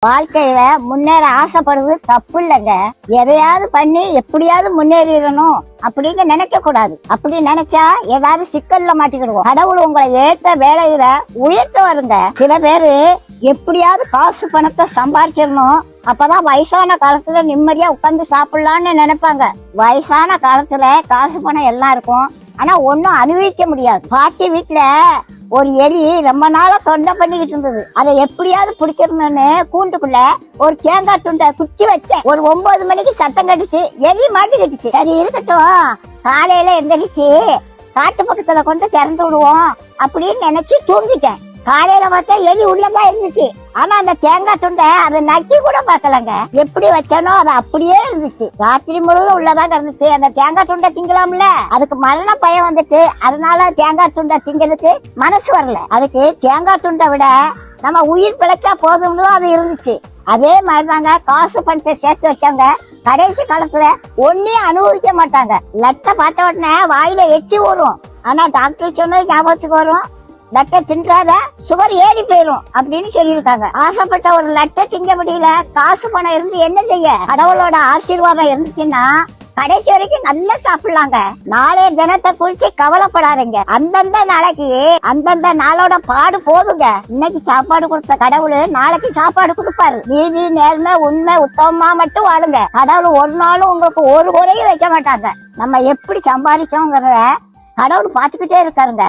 வாழ்க்கையில முன்னேற ஆசைப்படுறது தப்பு இல்லைங்க. எதையாவது பண்ணி எப்படியாவது முன்னேறிடணும் அப்படின்னு நினைக்க கூடாது. அப்படி நினைச்சா ஏதாவது சிக்கல்ல மாட்டிக்கிடுவோம். கடவுள் உங்களை ஏத்த வேலையில உயர்த்த வருங்க. சில பேரு எப்படியாவது காசு பணத்தை சம்பாரிச்சிடணும், அப்பதான் வயசான காலத்துல நிம்மதியா உட்கார்ந்து சாப்பிடலாம்னு நினைப்பாங்க. வயசான காலத்துல காசு பணம் எல்லாம் இருக்கும், ஆனா ஒன்னும் அனுபவிக்க முடியாது. பாட்டி வீட்டுல ஒரு எலி ரொம்ப நாளா தொண்டை பண்ணிக்கிட்டு இருந்தது. அதை எப்படியாவது பிடிச்சிடணும்னு கூண்டுக்குள்ள ஒரு தேங்காய் துண்டை குத்தி வச்சேன். ஒரு 9 மணிக்கு சத்தம் கட்டுச்சு, எலி மாட்டிக்கிட்டுச்சு. சரி இருக்கட்டும், காலையில எந்திரிச்சு காட்டு பக்கத்துல கொண்டு திறந்து விடுவோம் அப்படின்னு நினைச்சு தூங்கிட்டேன். காலையில பார்த்தா எலி உள்ளதான் இருந்துச்சு. ஆனா அந்த தேங்காய் துண்டை அதை நக்கி கூட பார்க்கலங்க. எப்படி வச்சானோ அது அப்படியே இருந்துச்சு. ராத்திரி முழுவதும் உள்ளதான் இருந்துச்சு. அந்த தேங்காய் துண்டை திங்கலாம்ல, அதுக்கு மரண பயம் வந்துட்டு அதனால தேங்காய் துண்டை திங்கிறதுக்கு மனசு வரல. அதுக்கு தேங்காய் துண்டை விட நம்ம உயிர் பிழைச்சா போதும்னு அது இருந்துச்சு. அதே மாதிரிதாங்க காசு பணத்தை சேர்த்து வச்சாங்க. கடைசி காலத்துல ஒன்னையும் அனுபவிக்க மாட்டாங்க. லட்டை பார்த்த உடனே வாயில எச்சி ஊறும், ஆனா டாக்டர் சொன்னது ஞாபகத்துக்கு வரும், லட்டை தின்றாத சுகர் ஏறி போயிரும் அப்படின்னு சொல்லியிருக்காங்க. ஆசைப்பட்ட ஒரு லட்டை திங்க முடியல, காசு பணம் இருந்து என்ன செய்ய? கடவுளோட ஆசீர்வாதம் இருந்துச்சுன்னா கடைசி வரைக்கும் நல்லா சாப்பிடலாங்க. நாளைய தினத்தை குறிச்சு கவலைப்படாதீங்க. அந்தந்த நாளைக்கு அந்தந்த நாளோட பாடு போதுங்க. இன்னைக்கு சாப்பாடு கொடுத்த கடவுள் நாளைக்கு சாப்பாடு கொடுப்பாரு. நீதி நேர்மை உண்மை உத்தமமா மட்டும் வாழுங்க. கடவுள் ஒரு நாளும் உங்களுக்கு ஒரு குறையும் வைக்க மாட்டாங்க. நம்ம எப்படி சம்பாதிக்கோங்கிறத கடவுள் பாத்துக்கிட்டே இருக்காருங்க.